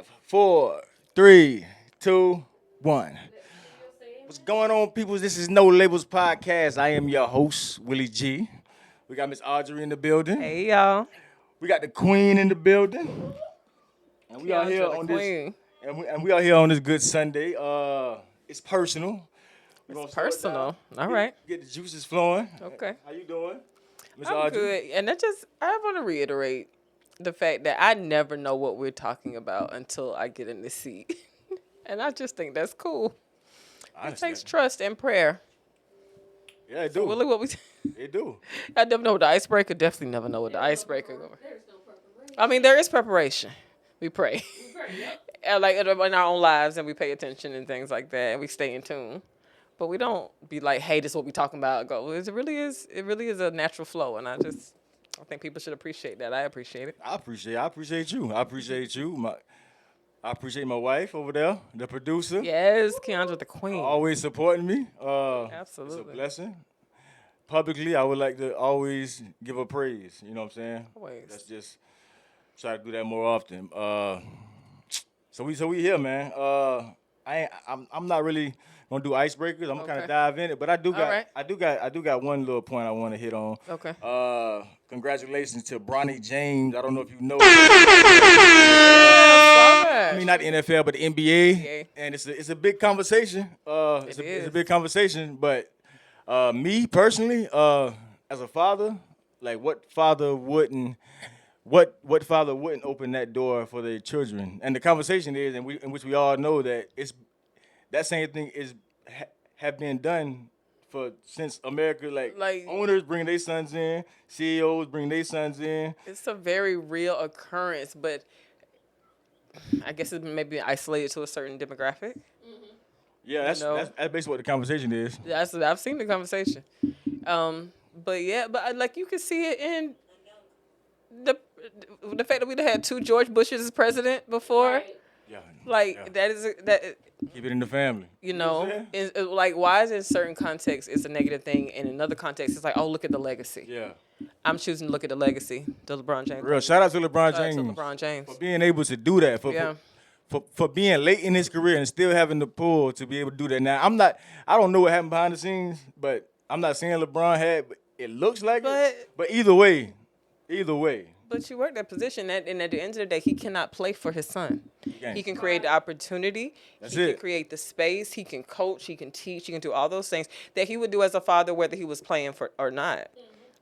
5, 4, 3, 2, 1. What's going on, people? This is No Labels Podcast. I am your host, Willie G. We got Miss Audrey in the building. Hey y'all, We got the Queen in the building. And we are here Keandra the on this Queen. and we are here on this good Sunday. It's personal. We're gonna It's slow it down. personal. All right. Get the juices flowing. Okay. How you doing? Miss I'm Audrey? good, and I want to reiterate the fact that I never know what we're talking about until I get in the seat, and I just think that's cool. I It takes understand. trust and prayer. Yeah, it do. Really, what we? It do. I never know what the icebreaker. Definitely never know what the icebreaker. I mean, there is preparation. We pray. And like in our own lives, and we pay attention and things like that, and we stay in tune. But we don't be like, "Hey, this is what we talking about." Go. It really is. It really is a natural flow, and I think people should appreciate that. I appreciate it. I appreciate you. I appreciate my wife over there, the producer. Yes, Keandra the Queen. Always supporting me. It's a Absolutely. blessing. Publicly, I would like to always give her praise. You know what I'm saying? Always. Let's just try to do that more often. So we here, man. I'm not really gonna do icebreakers. I'm gonna kind Okay. of dive in it, but I do got right. I do got one little point I want to hit on. Okay. Congratulations to Bronny James. I don't know if you know. I mean, not the NFL, but the NBA, NBA. and it's a big conversation. It's a is. big conversation. But me personally, as a father, like what father wouldn't open that door for their children? And the conversation is, in which we all know that that same thing have been done for since America. Like owners bring their sons in, CEOs bring their sons in. It's a very real occurrence, but I guess it may be isolated to a certain demographic. Yeah, that's know. that's basically what the conversation is. I've seen the conversation. But like you can see it in the fact that we had two George Bushes as president before. Yeah, Like yeah. that is that Keep it in the family. you know know, what I'm saying? like why is it in certain contexts it's a negative thing, and in another context it's like, oh, look at the legacy. Yeah, I'm choosing to look at the legacy. The LeBron James. real. Shout out to LeBron Shout out James to LeBron James. for being able to do that. Yeah. For being late in his career and still having the pull to be able to do that. Now I don't know what happened behind the scenes, but I'm not saying LeBron had. But it looks like it. But either way. But you work that position, and at the end of the day, he cannot play for his son. can't. He can create the opportunity. That's he it. can create the space. He can coach. He can teach. He can do all those things that he would do as a father, whether he was playing for or not.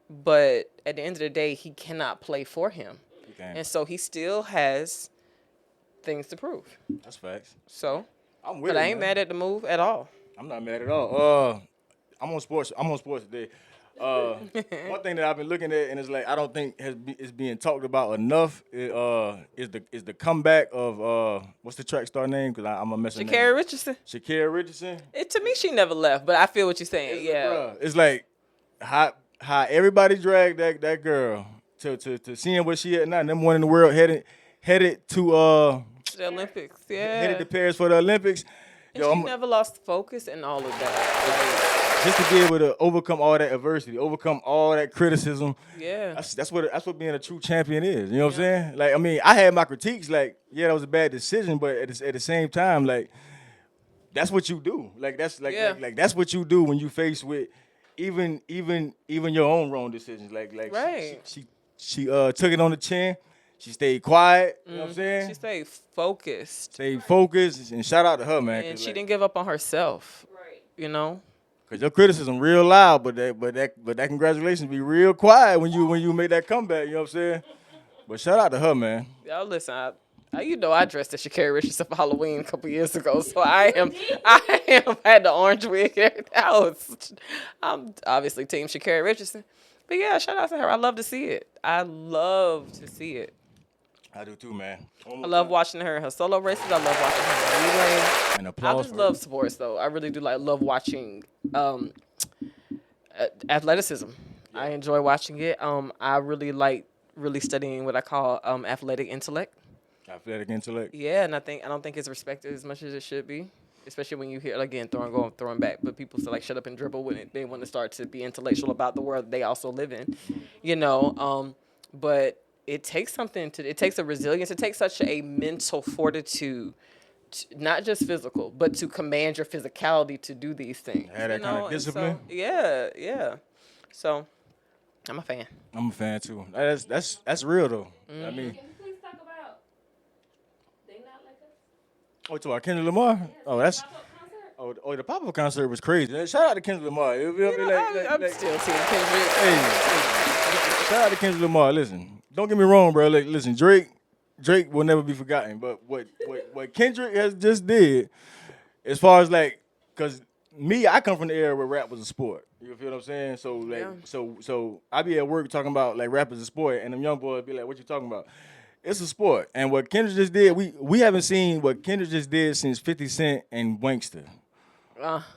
But at the end of the day, he cannot play for him, He can't. and so he still has things to prove. That's facts. So, I'm with but it, I ain't man. mad at the move at all. I'm not mad at all. I'm on sports today. One thing that I've been looking at, and it's like I don't think is being talked about enough. Is the comeback of what's the track star name? Because I'm a mess up. Sha'Carri Richardson. Sha'Carri Richardson. To me, she never left, but I feel what you're saying. Yeah. Bruh, it's like how everybody dragged that girl to seeing where she at now. Number one in the world, headed to The Olympics. Yeah. headed to Paris for the Olympics. And she never lost focus and all of that. Just to be able to overcome all that adversity, overcome all that criticism. Yeah. That's what being a true champion is. You know what I'm saying? Like, I mean, I had my critiques. Like, yeah, that was a bad decision, but at the same time, like, that's what you do. Like, that's like that's what you do when you face with even your own wrong decisions. Like Right. she took it on the chin. She stayed quiet. You know what I'm saying? She stayed focused. Stayed focused, and shout out to her, man. And she like, didn't give up on herself. Right. You know? Cause your criticism real loud, but that congratulations be real quiet when you make that comeback. You know what I'm saying? But shout out to her, man. Y'all listen, I dressed as Sha'Carri Richardson for Halloween a couple years ago, so I had the orange wig and everything. I'm obviously team Sha'Carri Richardson. But yeah, shout out to her. I love to see it. I love to see it. I do too, man. I love watching her in her solo races. I love watching her in relay. And I applause just for love sports, though. I really do love watching athleticism. I enjoy watching it. I really like studying what I call athletic intellect. athletic intellect. Yeah, and I don't think it's respected as much as it should be. Especially when you hear, again, throwing back, but people say, like, shut up and dribble when they want to start to be intellectual about the world they also live in, you know. But it takes something it takes a resilience. It takes such a mental fortitude, not just physical, but to command your physicality to do these things. Have that kind of discipline. So, yeah. So, I'm a fan. I'm a fan too. That's real though. Mm-hmm. I mean, Can we please talk about They Not Like Us? oh, to our Kendrick Lamar. Oh, that's. Pop-up concert? Oh, the pop-up concert was crazy. Shout out to Kendrick Lamar. I'm still seeing Kendrick. Hey, shout out to Kendrick Lamar. Listen, don't get me wrong, bro. Like, listen, Drake will never be forgotten. But what Kendrick has just did, as far as like, cause me, I come from the era where rap was a sport. You feel what I'm saying? So like, so I be at work talking about like rap is a sport, and them young boys be like, "What you talking about?" It's a sport. And what Kendrick just did, we haven't seen what Kendrick just did since 50 Cent and Wankster.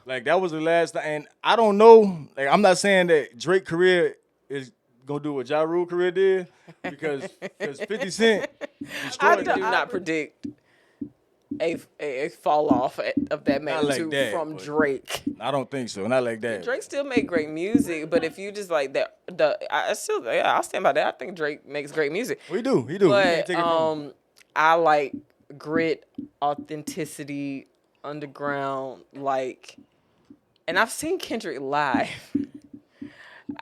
Like that was the last time, and I don't know. Like I'm not saying that Drake's career is gonna do what Ja Rule career did because 50 Cent destroyed. I do not predict a fall off of that magnitude from Drake. I don't think so. Not like that. Drake still make great music, but if you just like that, I'll stand by that. I think Drake makes great music. He do. But I like grit, authenticity, underground, like, and I've seen Kendrick live.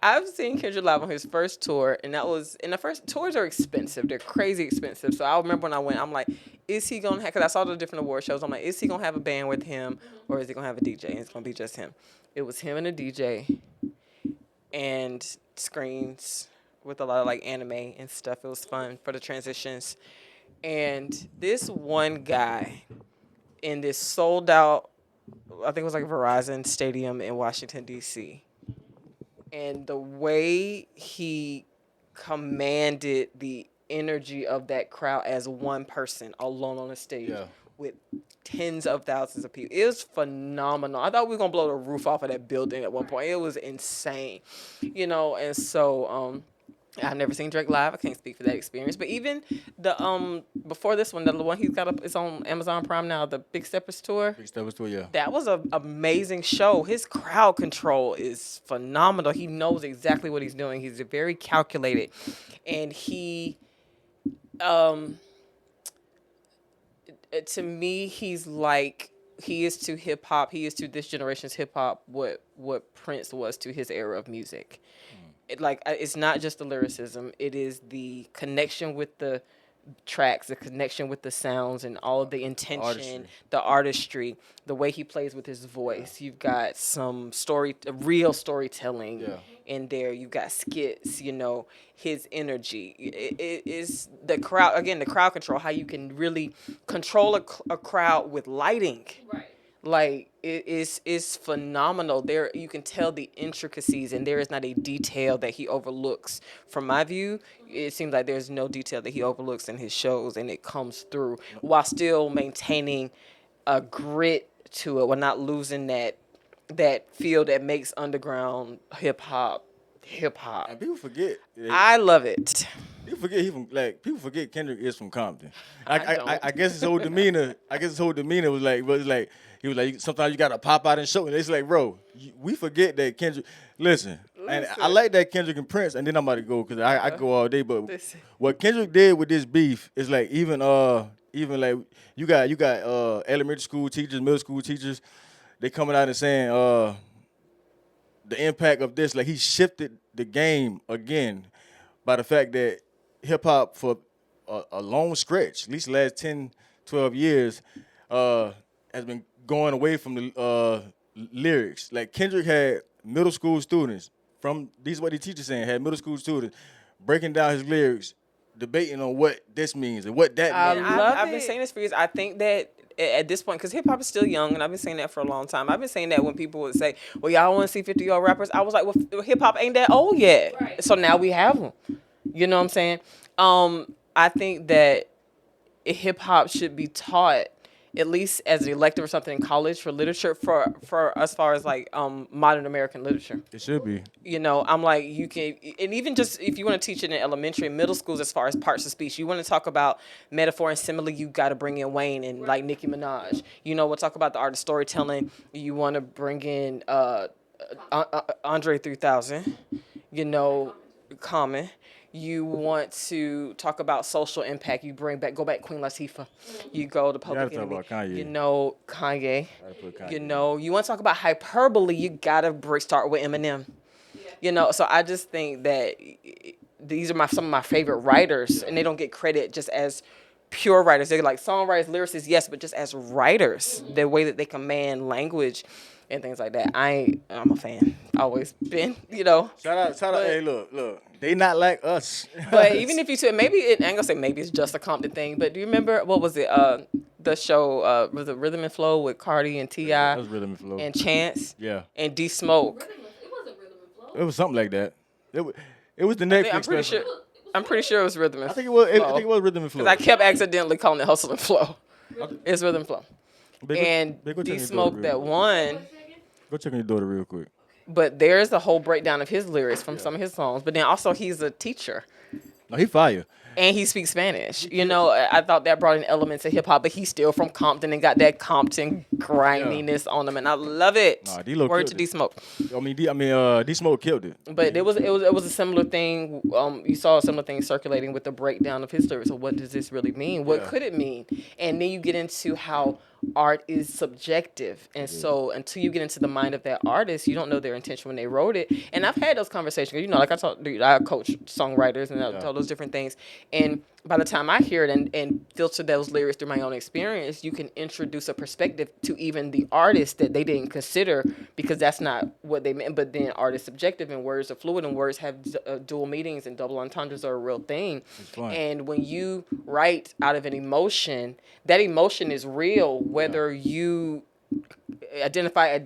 I've seen Kendrick live on his first tour, and the first tours are expensive. They're crazy expensive. So I remember when I went, I'm like, is he going to have, because I saw the different award shows, I'm like, is he going to have a band with him, or is he going to have a DJ, and it's going to be just him? It was him and a DJ, and screens with a lot of, like, anime and stuff. It was fun for the transitions. And this one guy in this sold out, I think it was like Verizon Stadium in Washington, D.C., and the way he commanded the energy of that crowd as one person alone on the stage with tens of thousands of people. It was phenomenal. I thought we were going to blow the roof off of that building at one point. It was insane, and so I've never seen Drake live. I can't speak for that experience. But even the before this one, the one he's got up, it's on Amazon Prime now, the Big Steppers Tour. Big Steppers Tour, yeah. That was an amazing show. His crowd control is phenomenal. He knows exactly what he's doing. He's very calculated. And he, to me, he's like, he is to hip hop, he is to this generation's hip hop what Prince was to his era of music. It's not just the lyricism, it is the connection with the tracks, the connection with the sounds, and all of the intention, the artistry, the way he plays with his voice. You've got some real storytelling in there. You've got skits, his energy. It is the crowd, again, the crowd control, how you can really control a crowd with lighting. Right. Like, it is phenomenal. There, you can tell the intricacies, and there is not a detail that he overlooks. From my view, it seems like there's no detail that he overlooks in his shows, and it comes through while still maintaining a grit to it, while not losing that feel that makes underground hip hop. And people forget. I love it. People forget Kendrick is from Compton. I guess his whole demeanor. Was like he was like, sometimes you gotta pop out and show. And it's like, bro, we forget that Kendrick. Listen, and I like that Kendrick and Prince. And then I'm about to go because I go all day. But what Kendrick did with this beef is like even like you got elementary school teachers, middle school teachers, they coming out and saying the impact of this. Like he shifted the game again by the fact that hip hop for a long stretch, at least the last 10, 12 years, has been going away from the lyrics. Like Kendrick had middle school students, these are what the teacher's saying, had middle school students breaking down his lyrics, debating on what this means and what that means. I've been saying this for years. I think that at this point, because hip hop is still young, and I've been saying that for a long time. I've been saying that when people would say, well, y'all want to see 50-year-old rappers? I was like, well, hip hop ain't that old yet. Right. So now we have them. You know what I'm saying? I think that hip hop should be taught at least as an elective or something in college for literature, for as far as like modern American literature. It should be. I'm like, you can, and even just if you want to teach it in elementary and middle schools as far as parts of speech, you want to talk about metaphor and simile, you got to bring in Wayne and like Nicki Minaj. We'll talk about the art of storytelling. You want to bring in Andre 3000, Common. You want to talk about social impact. You go back Queen Latifah. You go to Public talk Enemy. about Kanye. You know, Kanye. Gotta put Kanye You know, you want to talk about hyperbole. You gotta start with Eminem. You know, so I just think that these are some of my favorite writers, and they don't get credit just as pure writers. They're like songwriters, lyricists, yes, but just as writers, the way that they command language and things like that. I'm a fan. Always been, you know. Shout out. Hey, look. They not like us. But even if you said maybe I ain't gonna say maybe it's just a Compton thing, but do you remember what was it? The show was it Rhythm and Flow with Cardi and Ti? That was Rhythm and Flow. And Chance. Yeah. And D Smoke. It wasn't Rhythm and Flow. It was something like that. It was the Netflix. I'm pretty sure it was Rhythm and Flow. I think it was Rhythm and Flow. Because I kept accidentally calling it Hustle and Flow. It's Rhythm and Flow. And D Smoke that won. Go check on your daughter real quick. But there's a whole breakdown of his lyrics from some of his songs. But then also he's a teacher. No, he fire. And he speaks Spanish. You know, I thought that brought in elements of hip hop, but he's still from Compton and got that Compton grindiness on him, and I love it. Nah, D-Lo Word killed to it. D Smoke. D Smoke killed it. But it was a similar thing. You saw a similar thing circulating with the breakdown of his lyrics. So what does this really mean? What could it mean? And then you get into how art is subjective, and so until you get into the mind of that artist, you don't know their intention when they wrote it. And I've had those conversations. You know, like I coach songwriters and I tell those different things. And by the time I hear it and filter those lyrics through my own experience, you can introduce a perspective to even the artist that they didn't consider because that's not what they meant. But then art is subjective and words are fluid and words have dual meanings and double entendres are a real thing. And when you write out of an emotion, that emotion is real, whether you identify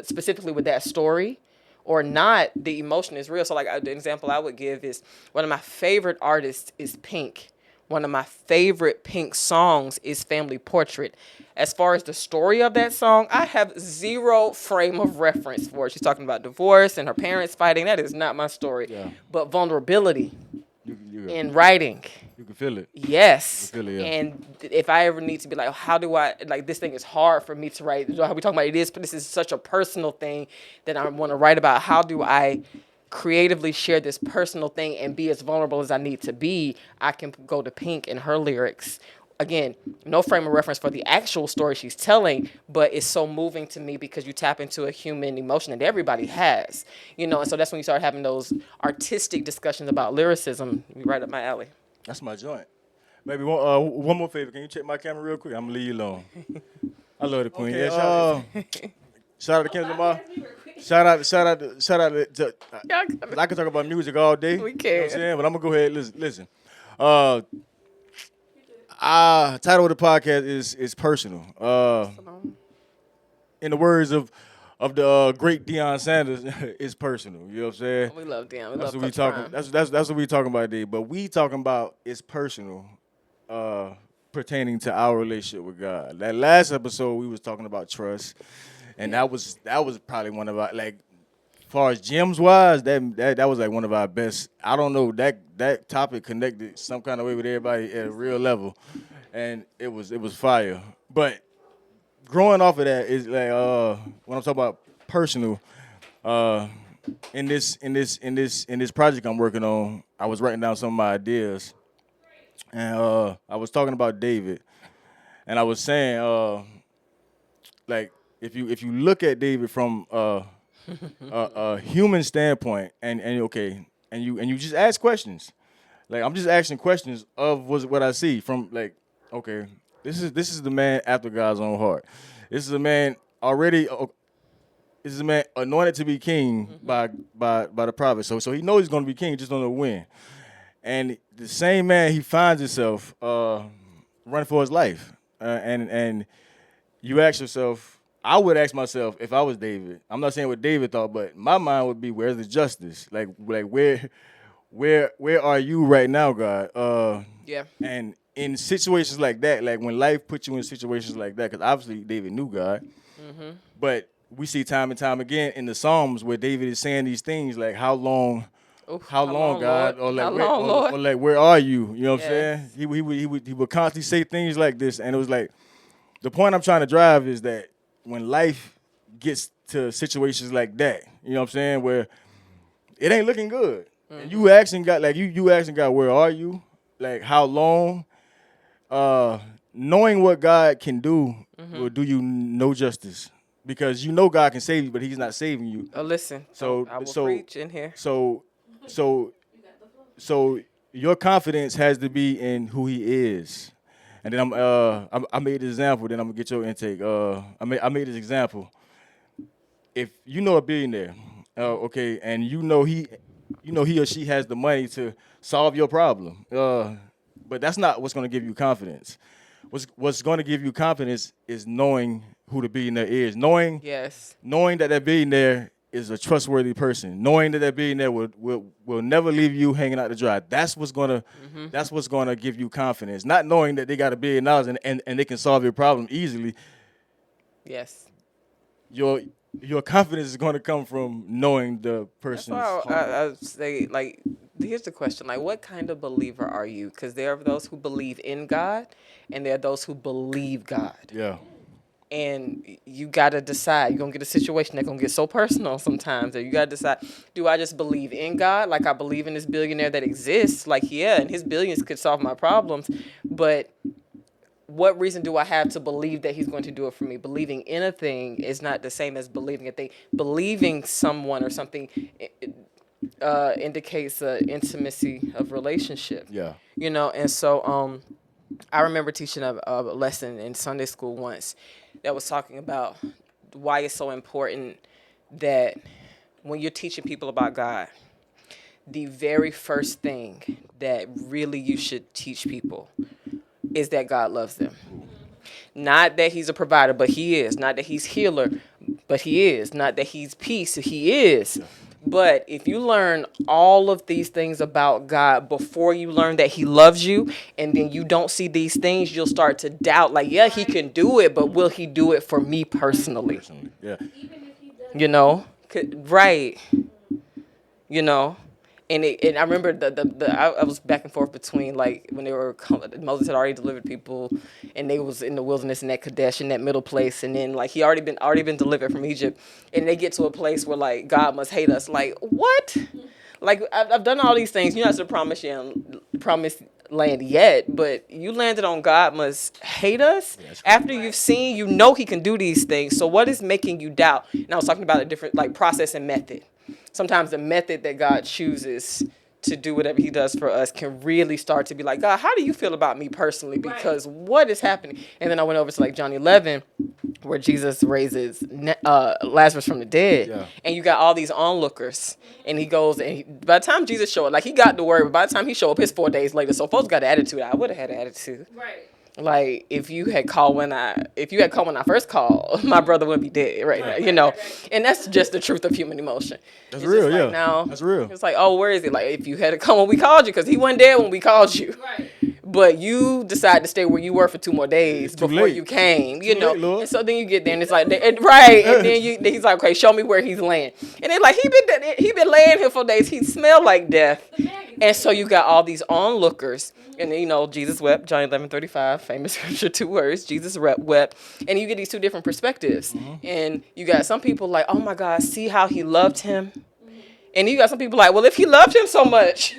specifically with that story or not, the emotion is real. So like the example I would give is one of my favorite artists is Pink. One of my favorite Pink songs is Family Portrait. As far as the story of that song, I have zero frame of reference for it. She's talking about divorce and her parents fighting. That is not my story. Yeah. But vulnerability in writing. You can feel it. Yes. You can feel it, yeah. And if I ever need to be like, how do I, like, this thing is hard for me to write. How we talking about it is, but this is such a personal thing that I want to write about. How do I creatively share this personal thing and be as vulnerable as I need to be? I can go to Pink and her lyrics. Again, no frame of reference for the actual story she's telling, but it's so moving to me because you tap into a human emotion that everybody has, you know, and so that's when you start having those artistic discussions about lyricism. Right up my alley. That's my joint. Maybe one more favor. Can you check my camera real quick? I'm gonna leave you alone. I love the queen. Okay, shout out to Kendra Lamar. Shout out to I can talk about music all day. We can. You know what I'm saying? But I'm gonna go ahead and listen. Title of the podcast is personal. In the words of the great Deion Sanders, it's personal. You know what I'm saying? We love Deion. That's what we talking. That's what we talking about today. But we talking about it's personal, pertaining to our relationship with God. That last episode we was talking about trust, and that was probably one of our, like, as far as gems wise, that was like one of our best. I don't know, that topic connected some kind of way with everybody at a real level, and it was fire. But growing off of that is like when I'm talking about personal, in this project I'm working on, I was writing down some of my ideas, and I was talking about David, and I was saying like if you look at David from a human standpoint, and you just ask questions, like I'm just asking questions of what I see from, like, okay, this is the man after God's own heart. This is a man already. This is a man anointed to be king by the prophet. So he knows he's going to be king. He just don't know when. And the same man, he finds himself running for his life. And you ask yourself, I would ask myself if I was David. I'm not saying what David thought, but my mind would be, where's the justice? Like where are you right now, God? Yeah. And in situations like that, like when life puts you in situations like that, because obviously David knew God, but we see time and time again in the Psalms where David is saying these things like, how long, God? Or like, or like, where are you? You know what I'm saying? He would constantly say things like this, and it was like, the point I'm trying to drive is that when life gets to situations like that, you know what I'm saying, where it ain't looking good, And you asking God, like you asking God, where are you? Like how long? Knowing what God can do will do you no justice because you know God can save you, but He's not saving you. Oh, listen. So I will preach in here. So your confidence has to be in who He is. And then I made this example. Then I'm gonna get your intake. I made this example. If you know a billionaire, okay, and you know he or she has the money to solve your problem, but that's not what's gonna give you confidence. What's gonna give you confidence is knowing who the billionaire is, knowing that billionaire is a trustworthy person, knowing that billionaire will never leave you hanging out to dry. That's what's gonna give you confidence. Not knowing that they got $1 billion and they can solve your problem easily. Yes. Your confidence is gonna come from knowing the person's That's why I say, like, here's the question: like, what kind of believer are you? Because there are those who believe in God, and there are those who believe God. Yeah. And you got to decide. You're going to get a situation that's going to get so personal sometimes that you got to decide, do I just believe in God? Like I believe in this billionaire that exists. Like, yeah, and his billions could solve my problems. But what reason do I have to believe that he's going to do it for me? Believing in a thing is not the same as believing a thing. Believing someone or something indicates an intimacy of relationship. Yeah. You know, and so I remember teaching a lesson in Sunday school once that was talking about why it's so important that when you're teaching people about God, the very first thing that really you should teach people is that God loves them. Not that he's a provider, but he is. Not that he's healer, but he is. Not that he's peace, he is. But if you learn all of these things about God before you learn that he loves you, and then you don't see these things, you'll start to doubt, like, yeah, he can do it, but will he do it for me personally? Yeah. You know? Right. You know? And I remember I was back and forth between, like, when they were, Moses had already delivered people, and they was in the wilderness in that Kadesh, in that middle place, and then, like, he already been delivered from Egypt, and they get to a place where, like, God must hate us. Like, what? Like, I've done all these things. You're not to the promised land yet, but you landed on God must hate us. Yeah, after you've seen, you know he can do these things. So what is making you doubt? And I was talking about a different, like, process and method. Sometimes the method that God chooses to do whatever he does for us can really start to be like, God, how do you feel about me personally? Because what is happening? And then I went over to, like, John 11, where Jesus raises Lazarus from the dead. Yeah. And you got all these onlookers. And he goes, and by the time Jesus showed up, like, he got the word, but by the time he showed up, it's 4 days later. So folks got an attitude. I would have had an attitude. Right. Like, if you had called when I first called, my brother would be dead right now, you know. And that's just the truth of human emotion. That's real, like, yeah. Now, that's real. It's like, oh, where is he? Like, if you had to come when we called you, because he wasn't there when we called you. Right. But you decided to stay where you were for 2 more days before you came, you know. Late, and so then you get there, and it's like, right. And then he's like, okay, show me where he's laying. And they're like, he been laying here for days. He smelled like death. And so you got all these onlookers. And then, you know, Jesus wept, John 11:35, famous scripture, 2 words, Jesus wept. And you get these 2 different perspectives. Mm-hmm. And you got some people like, oh my God, see how he loved him. Mm-hmm. And you got some people like, well, if he loved him so much,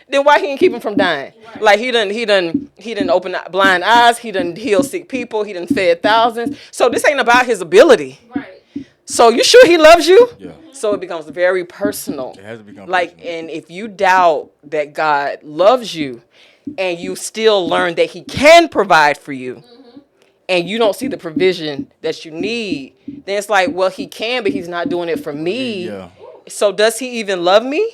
then why he didn't keep him from dying? Right. Like he done open blind eyes, he done heal sick people, he done fed thousands. So this ain't about his ability. Right. So you sure he loves you? Yeah. So it becomes very personal. It has to become like personal. And if you doubt that God loves you, and you still learn that he can provide for you, mm-hmm. and you don't see the provision that you need, then it's like, well, he can, but he's not doing it for me. Yeah. So does he even love me?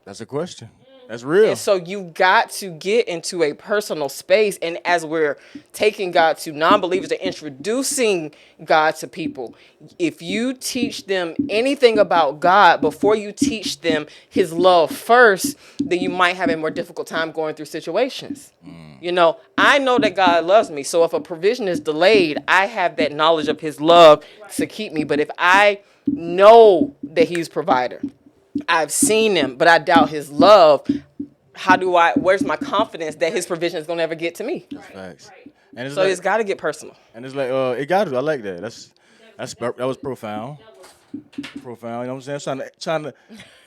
That's a question. That's real. And so you got to get into a personal space. And as we're taking God to non-believers and introducing God to people, if you teach them anything about God before you teach them his love first, then you might have a more difficult time going through situations. You know, I know that God loves me. So if a provision is delayed, I have that knowledge of his love to keep me. But if I know that he's provider, I've seen him, but I doubt his love, where's my confidence that his provision is going to ever get to me? That's facts. And it's so like, it's got to get personal. And it's like, it got to. I like that. That was profound. profound. You know what I'm saying? Trying to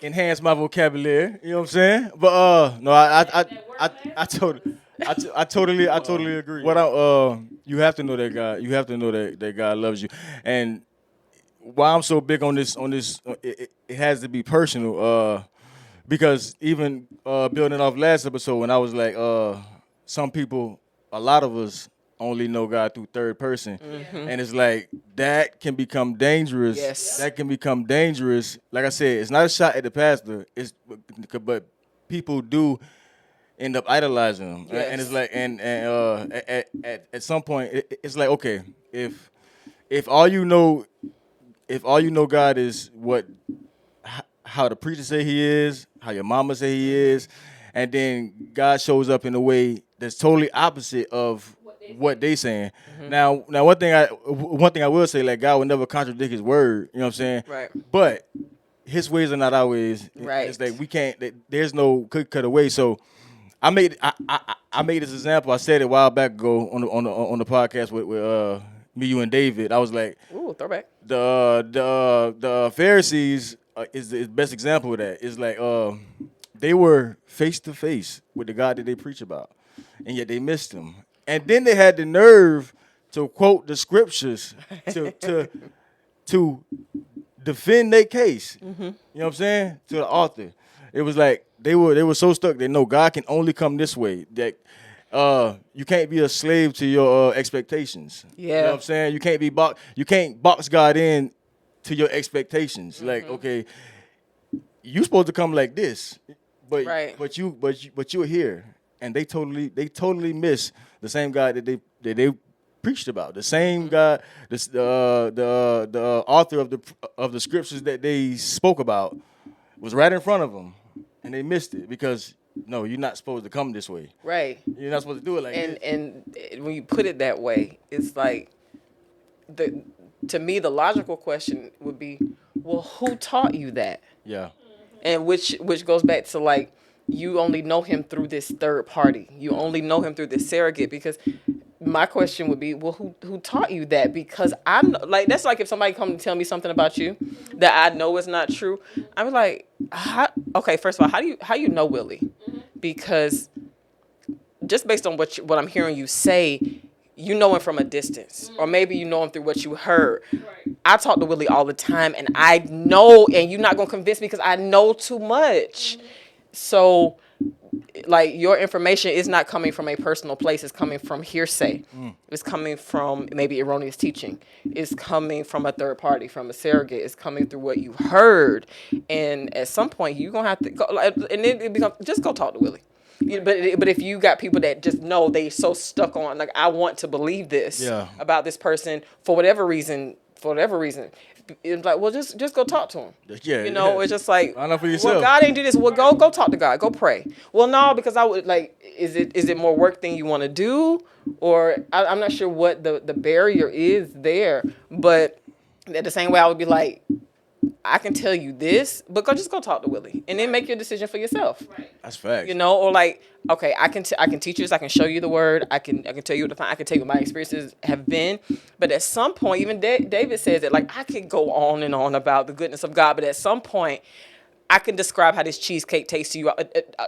enhance my vocabulary. You know what I'm saying? But no, I totally agree. What you have to know that God. You have to know that God loves you. And why I'm so big on this, it has to be personal. Because even building off last episode, when I was like, some people, a lot of us only know God through third person, and it's like that can become dangerous. Yes. That can become dangerous. Like I said, it's not a shot at the pastor. But people do end up idolizing him, Yes. and it's like, at some point, it's like, okay, if all you know God is how the preacher say he is, how your mama say he is, and then God shows up in a way that's totally opposite of what they saying. Now one thing I will say, like, God will never contradict his word. You know what I'm saying? Right. But his ways are not our ways. Right. It's like we can't. There's no cookie cut away. So I made this example. I said it a while back ago on the podcast with me, you, and David. I was like, Ooh, throwback. The Pharisees is the best example of that. It's like they were face to face with the God that they preach about, and yet they missed him. And then they had the nerve to quote the scriptures to defend their case. You know what I'm saying? To the author. It was like they were so stuck. They know God can only come this way. That you can't be a slave to your expectations. Yeah. You know what I'm saying? You can't box God in to your expectations. Like, okay, you supposed to come like this, but Right. but you're here, and they totally miss the same God that they preached about. The same God, the author of the scriptures that they spoke about was right in front of them, and they missed it because no, you're not supposed to come this way. Right. You're not supposed to do it like this. And when you put it that way, it's like to me the logical question would be, well, who taught you that? Yeah. And which goes back to, like, you only know him through this third party. You only know him through this surrogate. Because my question would be, well, who taught you that? Because I'm like, that's like if somebody come and tell me something about you that I know is not true. I'm like, okay, first of all, how you know Willie? Because just based on what I'm hearing you say, you know him from a distance, or maybe you know him through what you heard. Right. I talk to Willie all the time, and I know, and you're not gonna convince me because I know too much. So, like, your information is not coming from a personal place. It's coming from hearsay. It's coming from maybe erroneous teaching. It's coming from a third party, from a surrogate. It's coming through what you heard. And at some point, you're going to have to go, and then it becomes, just go talk to Willie. But if you got people that just know they so stuck on, like, I want to believe this about this person for whatever reason, it's like, well, just go talk to him. Yeah, it's just like, I know for yourself. Well, God ain't do this. Well, go talk to God. Go pray. Well, no, because I would, like, is it more work than you want to do, or I'm not sure what the barrier is there. But at the same way, I would be like, I can tell you this, but just go talk to Willie, and then make your decision for yourself. Right. That's facts. Or like, okay, I can teach you this. I can show you the word. I can tell you I can tell you what my experiences have been. But at some point, even David says that, like, I could go on and on about the goodness of God, but at some point, I can describe how this cheesecake tastes to you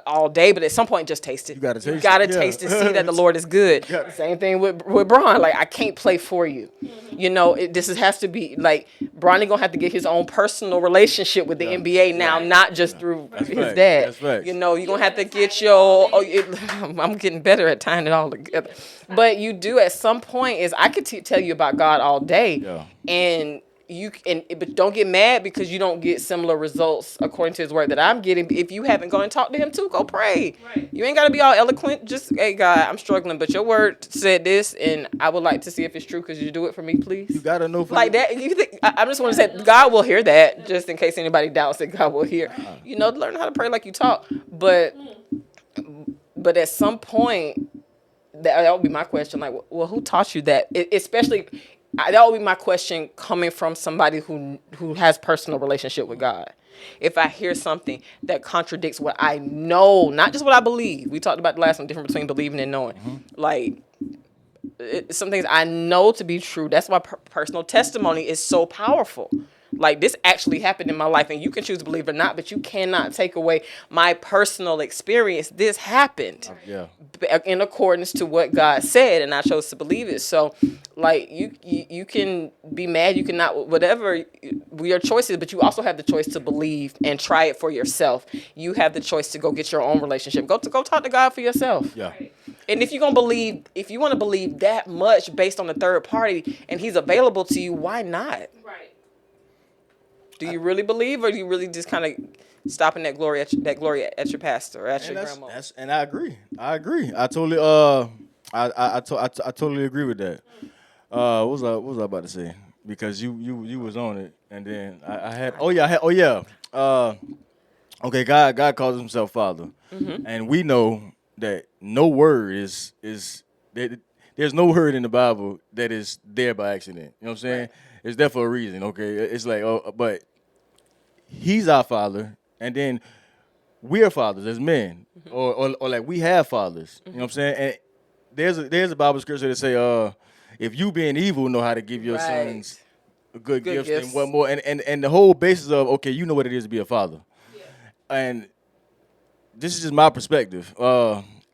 all day, but at some point, just taste it. You gotta taste it. You gotta taste it, see that the Lord is good. Same thing with Bron. Like, I can't play for you. This has to be, like, Bronny gonna have to get his own personal relationship with the NBA now, not just through his dad. That's facts. You're gonna have to get your. I'm getting better at tying it all together. But you do at some point. I could tell you about God all day, and but don't get mad because you don't get similar results according to his word that I'm getting. If you haven't gone and talked to him too, go pray. Right. You ain't got to be all eloquent. Just, hey, God, I'm struggling, but your word said this, and I would like to see if it's true. Could you do it for me, please? You got to know. Like that. You think? I just want to say God will hear that, just in case anybody doubts that God will hear. Learn how to pray like you talk. But at some point, that would be my question. Like, well, who taught you that? Especially. That would be my question coming from somebody who has personal relationship with God. If I hear something that contradicts what I know, not just what I believe. We talked about the last one, difference between believing and knowing. Like, some things I know to be true. That's why personal testimony is so powerful. Like, this actually happened in my life, and you can choose to believe it or not, but you cannot take away my personal experience. This happened in accordance to what God said, and I chose to believe it. So, like, you can be mad, you cannot, whatever your choices, but you also have the choice to believe and try it for yourself. You have the choice to go get your own relationship. Go talk to God for yourself. Yeah. And if you want to believe that much based on the third party, and he's available to you, why not? Right. Do you really believe, or do you really just kind of stopping that glory at your pastor or at your grandma? And I agree. I totally I totally agree with that. What was I about to say? Because you was on it, and then I had okay, God calls himself Father, and we know that no word is there's no word in the Bible that is there by accident. You know what I'm saying? Right. It's there for a reason. Okay, it's like but he's our Father, and then we're fathers as men, or like we have fathers. You know what I'm saying? And there's a Bible scripture that say if you being evil know how to give your sons good gifts, and what more, and the whole basis of, okay, you know what it is to be a father. Yeah. And this is just my perspective.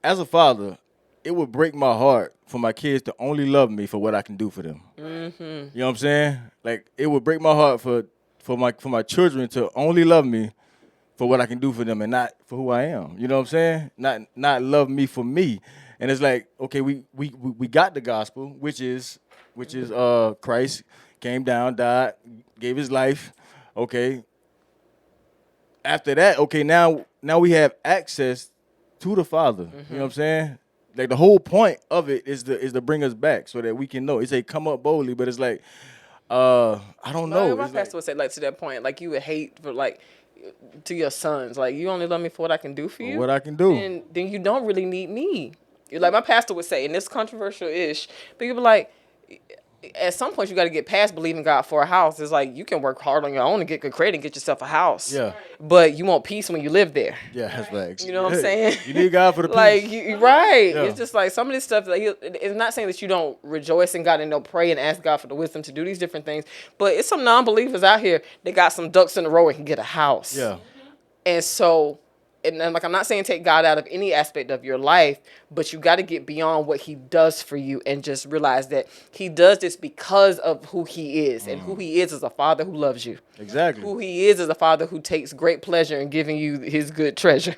As a father, it would break my heart for my kids to only love me for what I can do for them. Mm-hmm. You know what I'm saying? Like, it would break my heart for my children to only love me for what I can do for them and not for who I am. You know what I'm saying? Not love me for me. And it's like, okay, we got the gospel, which is Christ came down, died, gave his life. Okay. After that, okay, now we have access to the Father. Mm-hmm. You know what I'm saying? Like, the whole point of it is to bring us back so that we can know. It's a come up boldly, but it's like, I don't know. My pastor would say, like, to that point, like, you would hate for, like, to your sons, like, you only love me for what I can do for you. What I can do. And then you don't really need me. Like my pastor would say, and this controversial-ish, but you'd be like, at some point you got to get past believing God for a house. It's like, you can work hard on your own and get good credit and get yourself a house. Yeah. But you want peace when you live there. Yeah, that's facts. You know what I'm saying? You need God for the peace. Like, right. Yeah. It's just like some of this stuff, like, it's not saying that you don't rejoice in God and don't pray and ask God for the wisdom to do these different things, but it's some non-believers out here that got some ducks in a row and can get a house. Yeah. And so, and like, I'm not saying take God out of any aspect of your life, but you got to get beyond what he does for you and just realize that he does this because of who he is. And who he is a father who loves you. Exactly. Who he is a father who takes great pleasure in giving you his good treasure.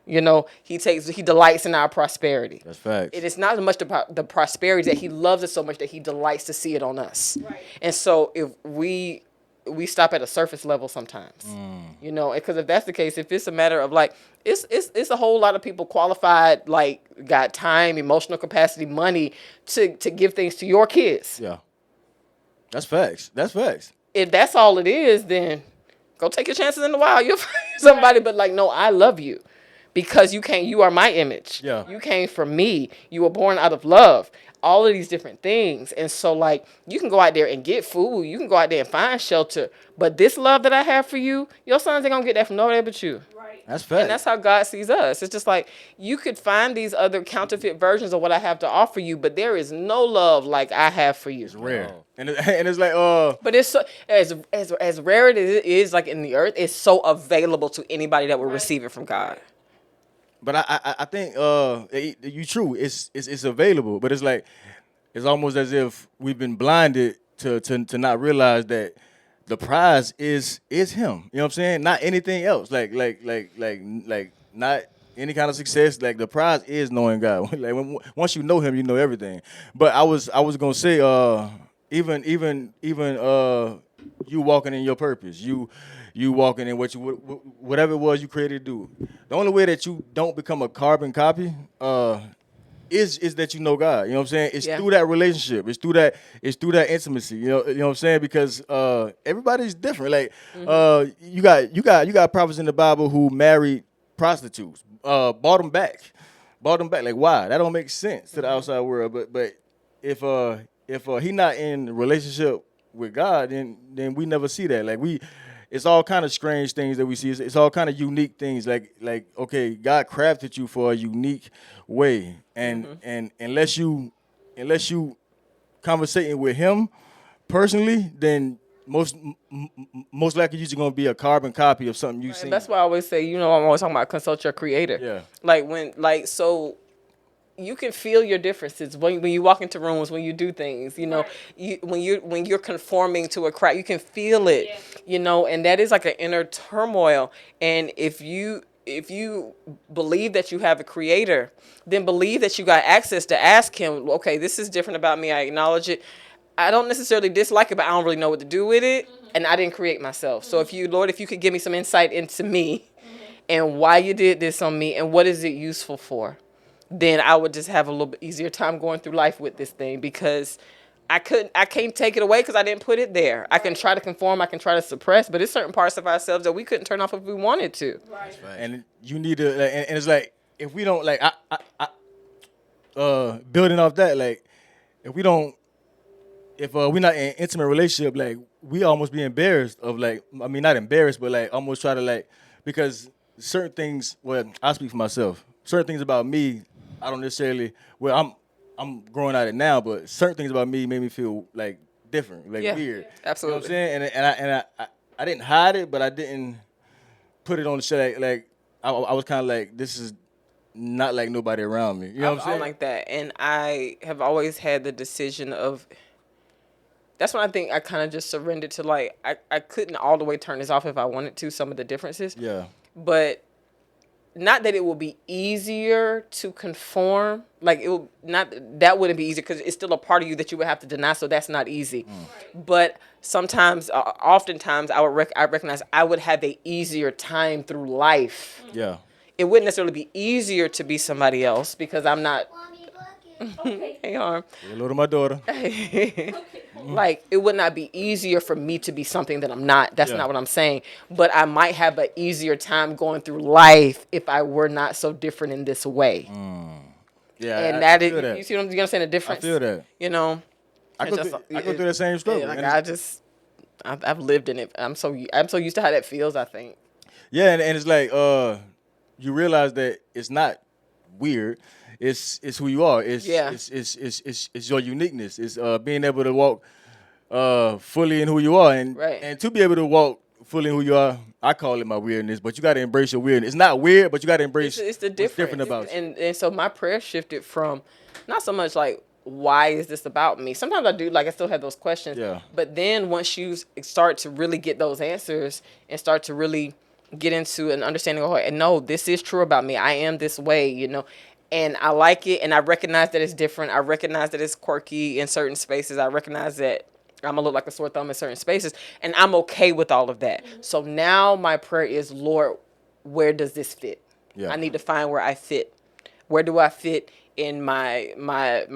You know, he delights in our prosperity. That's facts. It is not as much about the prosperity that he loves us so much that he delights to see it on us. Right. And so if we stop at a surface level sometimes, you know, because if that's the case, if it's a matter of like, it's a whole lot of people qualified, like, got time, emotional capacity, money to give things to your kids. Yeah. That's facts. If that's all it is, then go take your chances in the wild. You'll find somebody, but like, no, I love you because you are my image. Yeah. You came from me. You were born out of love. All of these different things. And so, like, you can go out there and get food. You can go out there and find shelter. But this love that I have for you, your sons ain't going to get that from nobody but you. Right. That's fact. And that's how God sees us. It's just like, you could find these other counterfeit versions of what I have to offer you, but there is no love like I have for you. It's rare. And it's like, But it's so, as rare as it is, like, in the earth, it's so available to anybody that will receive it from God. But I think you true. It's available, but it's like, it's almost as if we've been blinded to not realize that the prize is him. You know what I'm saying? Not anything else. Like not any kind of success. Like, the prize is knowing God. Like, once you know him, you know everything. But I was gonna say, even you walking in your purpose, you walking in whatever it was you created to do. The only way that you don't become a carbon copy is that you know God. You know what I'm saying? It's through that relationship. It's through that intimacy. You know what I'm saying? Because everybody's different. Like, you got prophets in the Bible who married prostitutes, bought them back. Like, why? That don't make sense to the outside world. But if he not in a relationship with God, then we never see that. Like, it's all kind of strange things that we see. It's all kind of unique things. Like, okay, God crafted you for a unique way, and unless you conversating with him personally, then most likely you're gonna be a carbon copy of something you've seen. That's why I always say, I'm always talking about consult your creator. Yeah. So you can feel your differences when you walk into rooms, when you do things, when you're conforming to a crowd, you can feel it, and that is like an inner turmoil. And if you believe that you have a creator, then believe that you got access to ask him, okay, this is different about me. I acknowledge it. I don't necessarily dislike it, but I don't really know what to do with it. And I didn't create myself. So if you could give me some insight into me and why you did this on me and what is it useful for, then I would just have a little bit easier time going through life with this thing, because I can't take it away because I didn't put it there. I can try to conform, I can try to suppress, but it's certain parts of ourselves that we couldn't turn off if we wanted to. Right. And you need to, and it's like, if we don't, like, building off that, like, if we're not in an intimate relationship, like, we almost be embarrassed of, like, I mean, not embarrassed, but, like, almost try to, like, because certain things, well, I speak for myself, certain things about me, I don't necessarily, I'm growing out of it now, but certain things about me made me feel, like, different, like, weird. Absolutely. You know what I'm saying? And I didn't hide it, but I didn't put it on the show, like I was kind of like, this is not like nobody around me. You know what I'm saying? I'm like that. And I have always had the decision of, that's when I think I kind of just surrendered to, like, I couldn't all the way turn this off if I wanted to, some of the differences. Yeah. But not that it will be easier to conform. Like, that wouldn't be easier because it's still a part of you that you would have to deny. So that's not easy. But sometimes, oftentimes, I recognize I would have a easier time through life. Yeah. It wouldn't necessarily be easier to be somebody else because I'm not. Hey, Harm. Say hello to my daughter. Like, it would not be easier for me to be something that I'm not. That's not what I'm saying. But I might have an easier time going through life if I were not so different in this way. Yeah. And I that feel is, you see what I'm saying? The difference. I feel that. You know. I go through that same struggle. Yeah, like I've lived in it. I'm so used to how that feels, I think. Yeah, and it's like you realize that it's not weird. It's who you are. It's your uniqueness. It's being able to walk fully in who you are, and to be able to walk fully in who you are, I call it my weirdness. But you got to embrace your weirdness. It's not weird, but you got to embrace. It's the what's difference. different about you. And so my prayer shifted from not so much like, why is this about me? Sometimes I do, like, I still have those questions. Yeah. But then once you start to really get those answers and start to really get into an understanding of, and no, this is true about me. I am this way, you know. And I like it, and I recognize that it's different. I recognize that it's quirky in certain spaces. I recognize that I'm going to look like a sore thumb in certain spaces, and I'm okay with all of that. So now my prayer is, Lord, where does this fit? Yeah. I need to find where I fit. Where do I fit in my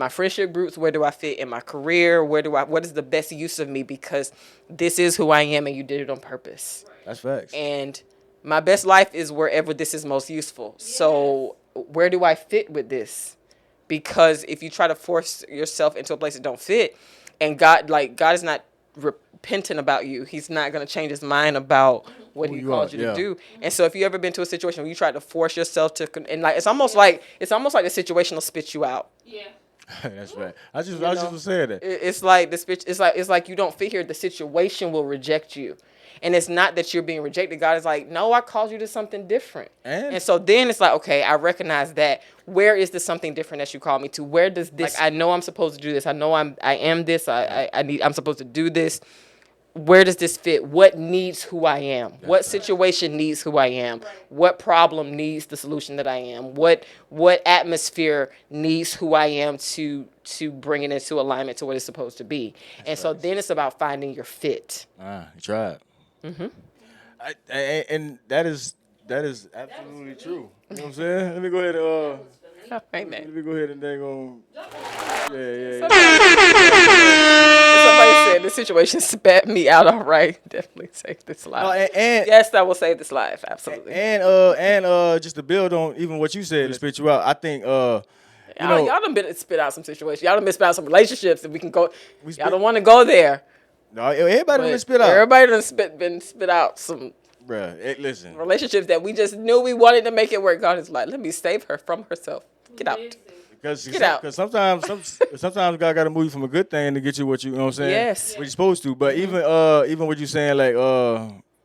friendship groups? Where do I fit in my career? What is the best use of me? Because this is who I am, and you did it on purpose. That's facts. And my best life is wherever this is most useful. Yes. So where do I fit with this? Because if you try to force yourself into a place that don't fit, and God is not repentant about you. He's not going to change his mind about what he called you to do. And so if you ever been to a situation where you try to force yourself to, and like, it's almost like the situation will spit you out. Yeah. That's right. I just was saying that. It's like you don't fit here. The situation will reject you. And it's not that you're being rejected. God is like, no, I called you to something different. And so then it's like, okay, I recognize that. Where is this something different that you called me to? Where does this, like, I know I'm supposed to do this. I know I am this. I'm supposed to do this. Where does this fit? What needs who I am? That's what situation needs who I am? Right. What problem needs the solution that I am? What atmosphere needs who I am to bring it into alignment to what it's supposed to be? That's and so then it's about finding your fit. You tried. Mm-hmm. And that is absolutely true. You know what I'm saying? Let me go ahead and let me go ahead and dang on. Yeah. Somebody said the situation spat me out. All right, definitely save this life. Yes, that will save this life. Absolutely. And just to build on even what you said to spit you out, I think y'all done been spit out some situations. Y'all done been spit out some relationships, and we can go. Y'all don't want to go there. No, everybody done spit out. Everybody done been spit out some. Bruh, listen. Relationships that we just knew we wanted to make it work. God is like, let me save her from herself. Get out. Because sometimes God got to move you from a good thing to get you what you know what I'm saying. Yes. What you're supposed to. But even what you're saying like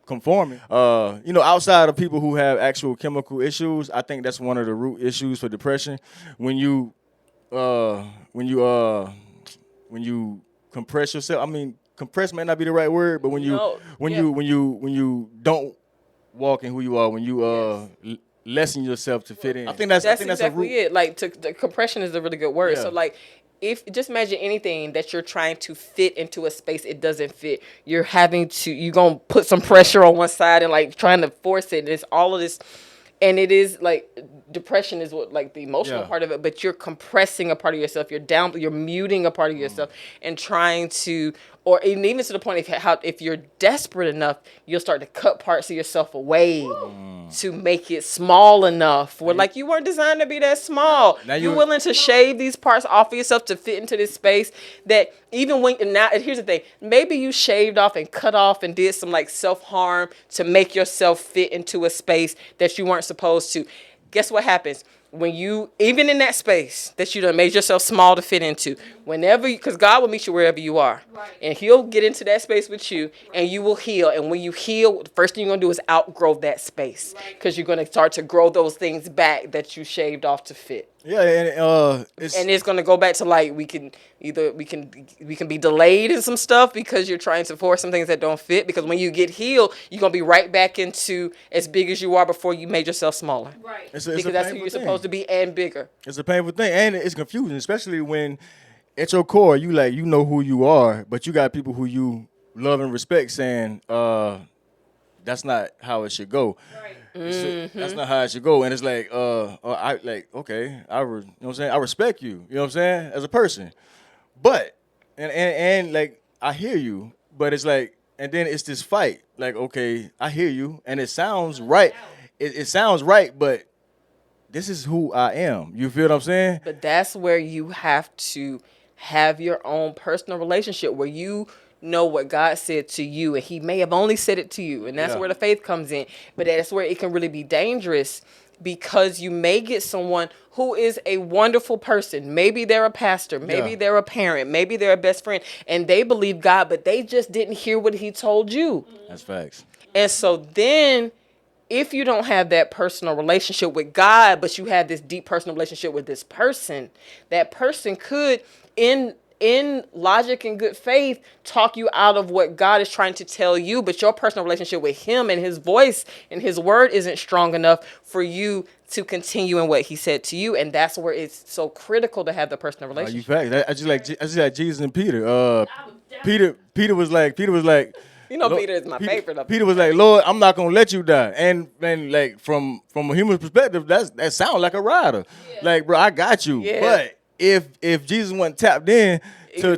conforming. Outside of people who have actual chemical issues, I think that's one of the root issues for depression. When you compress yourself. I mean, compress may not be the right word, but when you don't walk in who you are, when you lessen yourself to fit in. I think that's exactly it. Like the compression is a really good word. Yeah. So like, if just imagine anything that you're trying to fit into a space it doesn't fit, you're gonna put some pressure on one side and like trying to force it. And it's all of this, and it is like depression is what like the emotional part of it, but you're compressing a part of yourself. You're muting a part of yourself and trying to, or even to the point of if you're desperate enough, you'll start to cut parts of yourself away to make it small enough where like you weren't designed to be that small. You're willing to shave these parts off of yourself to fit into this space that even when now, and here's the thing, maybe you shaved off and cut off and did some like self-harm to make yourself fit into a space that you weren't supposed to. Guess what happens? When you, even in that space that you done made yourself small to fit into, because God will meet you wherever you are. Right. And he'll get into that space with you and you will heal. And when you heal, the first thing you're going to do is outgrow that space because you're going to start to grow those things back that you shaved off to fit. Yeah, and it's going to go back to like we can be delayed in some stuff because you're trying to force some things that don't fit. Because when you get healed, you're going to be right back into as big as you are before you made yourself smaller. Right. Because that's who you're supposed to be and bigger. It's a painful thing, and it's confusing, especially when at your core you know who you are, but you got people who you love and respect saying that's not how it should go. Right. That's not how it should go. And it's like, I like, okay, you know what I'm saying? I respect you, you know what I'm saying, as a person. But, and like, I hear you, but it's like, and then it's this fight. Like, okay, I hear you, and it sounds right. It sounds right, but this is who I am. You feel what I'm saying? But that's where you have to have your own personal relationship where you know what God said to you, and he may have only said it to you, and that's where the faith comes in. But that's where it can really be dangerous because you may get someone who is a wonderful person. Maybe they're a pastor, maybe they're a parent, maybe they're a best friend, and they believe God, but they just didn't hear what he told you. That's facts. And so then if you don't have that personal relationship with God, but you have this deep personal relationship with this person, that person could, in logic and good faith, talk you out of what God is trying to tell you, but your personal relationship with him and his voice and his word isn't strong enough for you to continue in what he said to you. And that's where it's so critical to have the personal relationship. You fact. I just like Jesus and Peter. Peter was like, you know, Peter is my favorite. Peter was like, Lord, I'm not gonna let you die. And like from a human perspective, that sounds like a rider. Yeah. Like, bro, I got you. Yeah. But if Jesus wasn't tapped in to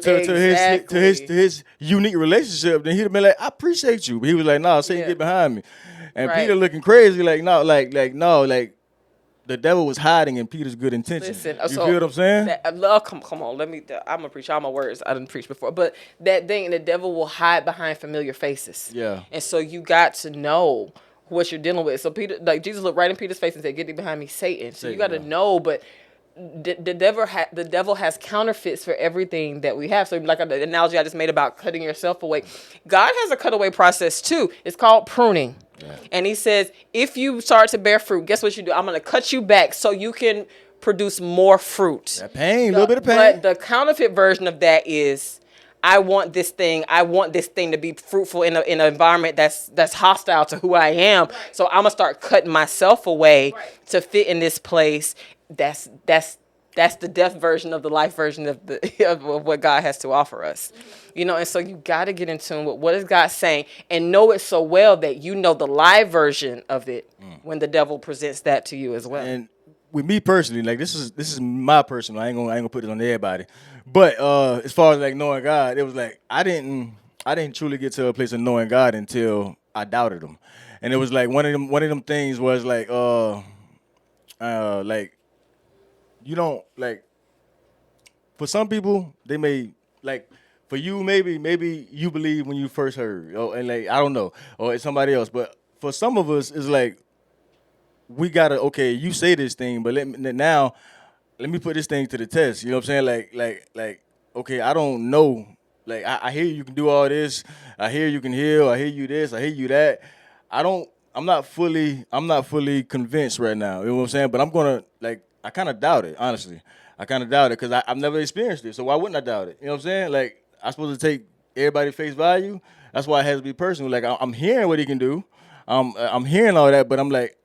his unique relationship, then he'd have been like, I appreciate you. But he was like, no, say you get behind me. And Peter looking crazy, like, no, like the devil was hiding in Peter's good intentions. Listen, you feel what I'm saying? Come on, I'm a preacher. All my words, I didn't preach before. But that thing, the devil will hide behind familiar faces. Yeah. And so you got to know what you're dealing with. So Peter, like Jesus looked right in Peter's face and said, get thee behind me, Satan. So you got to know, but the devil has counterfeits for everything that we have. So like the analogy I just made about cutting yourself away, God has a cutaway process too. It's called pruning. Yeah. And he says, if you start to bear fruit, guess what you do? I'm going to cut you back so you can produce more fruit. That pain, a little bit of pain. But the counterfeit version of that is, I want this thing to be fruitful in an environment that's hostile to who I am. Right. So I'm going to start cutting myself away to fit in this place. That's the death version of the life version of what God has to offer us. You know, and so you got to get in tune with what is God saying and know it so well that you know the live version of it when the devil presents that to you as well. And with me personally, like this is my personal. I ain't gonna put it on everybody. But as far as like knowing God, it was like I didn't truly get to a place of knowing God until I doubted him. And it was like one of them things was like you don't like, for some people they may like, for you maybe you believe when you first heard, and like I don't know, or it's somebody else, but for some of us it's like we gotta, okay, you say this thing, but now let me put this thing to the test. You know what I'm saying? Like, okay, I don't know. Like, I hear you can do all this. I hear you can heal. I hear you this. I hear you that. I'm not fully convinced right now. You know what I'm saying? But I'm gonna I kind of doubt it, honestly. I kind of doubt it because I've never experienced it. So why wouldn't I doubt it? You know what I'm saying? Like, I'm supposed to take everybody face value. That's why it has to be personal. Like, I'm hearing what he can do. I'm hearing all that, but I'm like,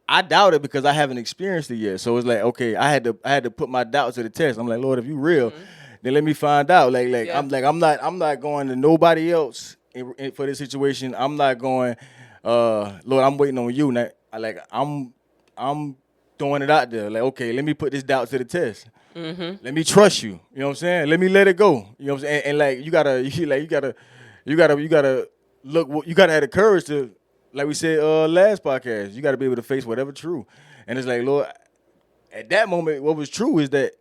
I doubt it because I haven't experienced it yet. So it's like, okay, I had to put my doubts to the test. I'm like, Lord, if you real, then let me find out. Yeah. I'm not going to nobody else for this situation. I'm not going, Lord, I'm waiting on you. Now, I'm throwing it out there. Like, okay, let me put this doubt to the test. Mm-hmm. Let me trust you. You know what I'm saying? Let me let it go. You know what I'm saying? And like, you gotta look. You gotta have the courage to. Like we said last podcast, you got to be able to face whatever true. And it's like, Lord, at that moment, what was true is that,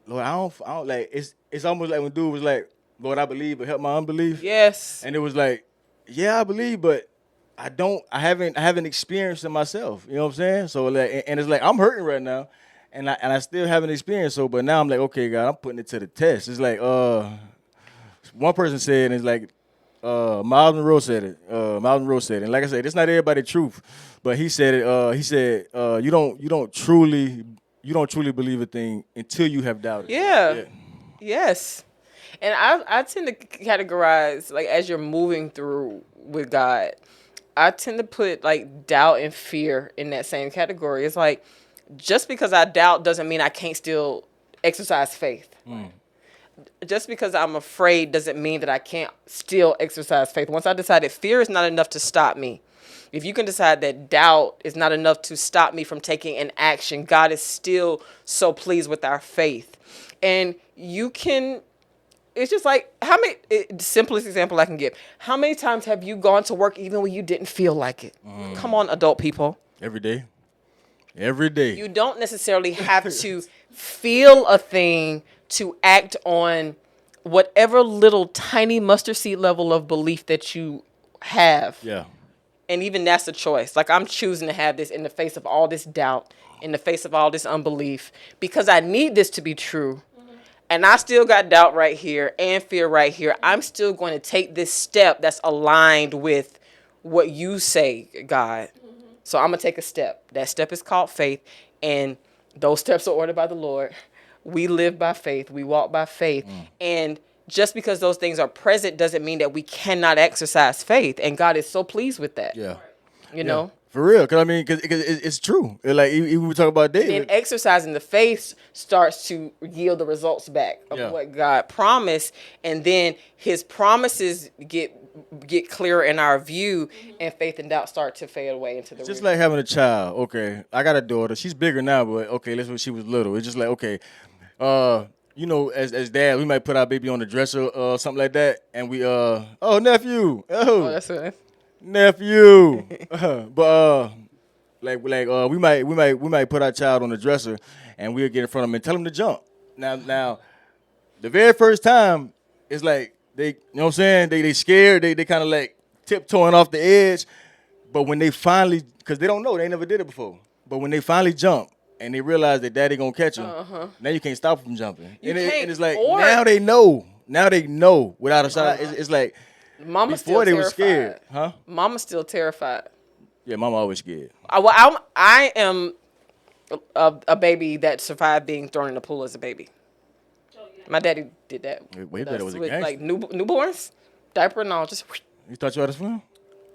Lord, I don't like, it's almost like when dude was like, Lord, I believe, but help my unbelief. Yes. And it was like, yeah, I believe, but I haven't experienced it myself. You know what I'm saying? So like, and it's like, I'm hurting right now, and I still haven't experienced. So, but now I'm like, okay, God, I'm putting it to the test. It's like, one person said, it's like, Miles Monroe said it. And like I said, it's not everybody's truth, but he said it. He said, you don't truly believe a thing until you have doubted. Yeah. Yes. And I tend to categorize, like, as you're moving through with God, I tend to put like doubt and fear in that same category. It's like, just because I doubt doesn't mean I can't still exercise faith. Just because I'm afraid doesn't mean that I can't still exercise faith. Once I decided fear is not enough to stop me, if you can decide that doubt is not enough to stop me from taking an action, God is still so pleased with our faith. And you can, it's just like, simplest example I can give. How many times have you gone to work even when you didn't feel like it? Come on, adult people. Every day. Every day. You don't necessarily have to feel a thing to act on whatever little tiny mustard seed level of belief that you have. Yeah. And even that's a choice. Like, I'm choosing to have this in the face of all this doubt, in the face of all this unbelief, because I need this to be true. And I still got doubt right here and fear right here. I'm still going to take this step that's aligned with what you say, God. So I'm going to take a step. That step is called faith. And those steps are ordered by the Lord. We live by faith. We walk by faith. And just because those things are present doesn't mean that we cannot exercise faith. And God is so pleased with that. Yeah. You know? For real. Because, I mean, it's true. Like, even we talk about David. And exercising the faith starts to yield the results back of what God promised. And then his promises get clearer in our view, and faith and doubt start to fade away into the It's just like having a child. Okay, I got a daughter. She's bigger now, but okay, let's when she was little. It's just like, okay, you know, as dad, we might put our baby on the dresser or something like that, and we oh, nephew, that's it. Nephew, but we might put our child on the dresser, and we'll get in front of him and tell him to jump. Now, the very first time, it's like they, you know what I'm saying, they scared, they kind of like tiptoeing off the edge, but when they finally, because they don't know, they never did it before, but when they finally jump, and they realize that daddy gonna catch them, now you can't stop them from jumping. And it's like, now they know without a shot. It's like, Mama's before still they terrified. were scared, huh? Mama's still terrified. Yeah, mama always scared. I am a baby that survived being thrown in the pool as a baby. My daddy did that. Wait, that was a gangster. Like newborns, diaper and all. Just. You taught you how to swim?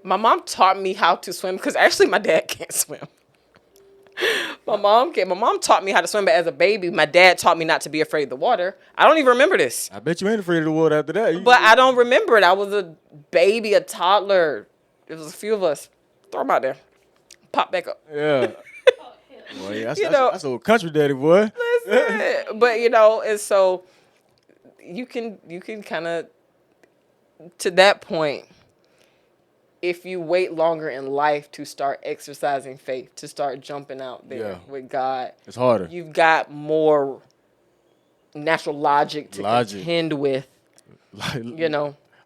My mom taught me how to swim because actually my dad can't swim. My mom taught me how to swim, but as a baby, my dad taught me not to be afraid of the water. I don't even remember this. I bet you ain't afraid of the water after that. But I don't remember it. I was a baby, a toddler. There was a few of us. Throw them out there. Pop back up. Yeah. Boy, yeah, that's old country daddy, boy. Listen. But, and so you can kind of, to that point, if you wait longer in life to start exercising faith, to start jumping out there with God, it's harder. You've got more natural logic to contend with,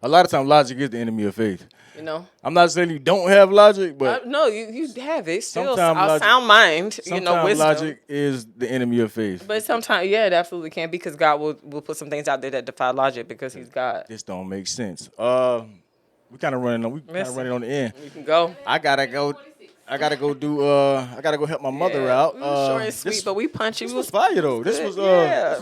A lot of times, logic is the enemy of faith. You know. I'm not saying you don't have logic, but No, you have it. Still, sometimes sound mind. You know, wisdom. logic is the enemy of faith. But sometimes, yeah, it absolutely can because God will put some things out there that defy logic because He's God. This don't make sense. We kind of running on the end. You can go. I gotta go help my mother out. We was short and sweet, but we punchy. This was fire though. This was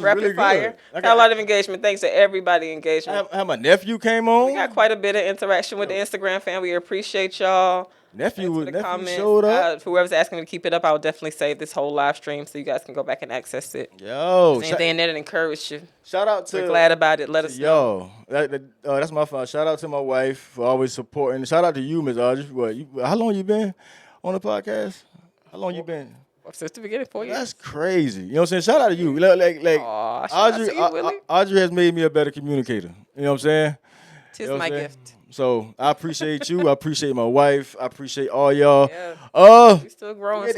rapid really fire. Good. Got a lot of engagement. Thanks to everybody engagement. I have my nephew came on. We got quite a bit of interaction with the Instagram fan. We appreciate y'all. Nephew showed up. Whoever's asking me to keep it up, I will definitely save this whole live stream so you guys can go back and access it. Yo, anything in there that encouraged you. Shout out to. We're glad about it. Let us know. That's my fault. Shout out to my wife for always supporting. Shout out to you, Ms. Audrey. How long you been on the podcast? How long you been? Since the beginning, 4 years. That's crazy. You know what I'm saying? Shout out to you. Audrey has made me a better communicator. You know what I'm saying? Tis my gift. So I appreciate you. I appreciate my wife. I appreciate all y'all. Yeah. We still growing,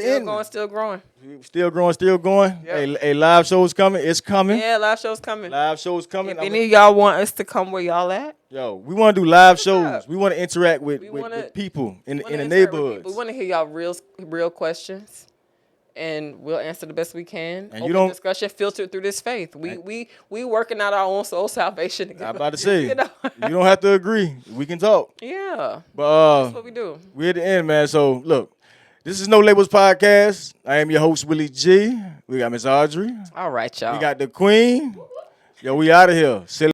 still growing. Still going. Yeah. Hey, live show's coming. It's coming. Yeah, live show's coming. If any of y'all want us to come where y'all at? Yo, we want to do live shows. We want to interact with people in the neighborhoods. We want to hear y'all real questions. And we'll answer the best we can. And Open discussion filtered through this faith. We working out our own soul salvation. I'm about to say, you don't have to agree. We can talk. Yeah. But that's what we do. We're at the end, man. So look, this is No Labels Podcast. I am your host, Willie G. We got Miss Audrey. All right, y'all. We got the Queen. Yo, we out of here.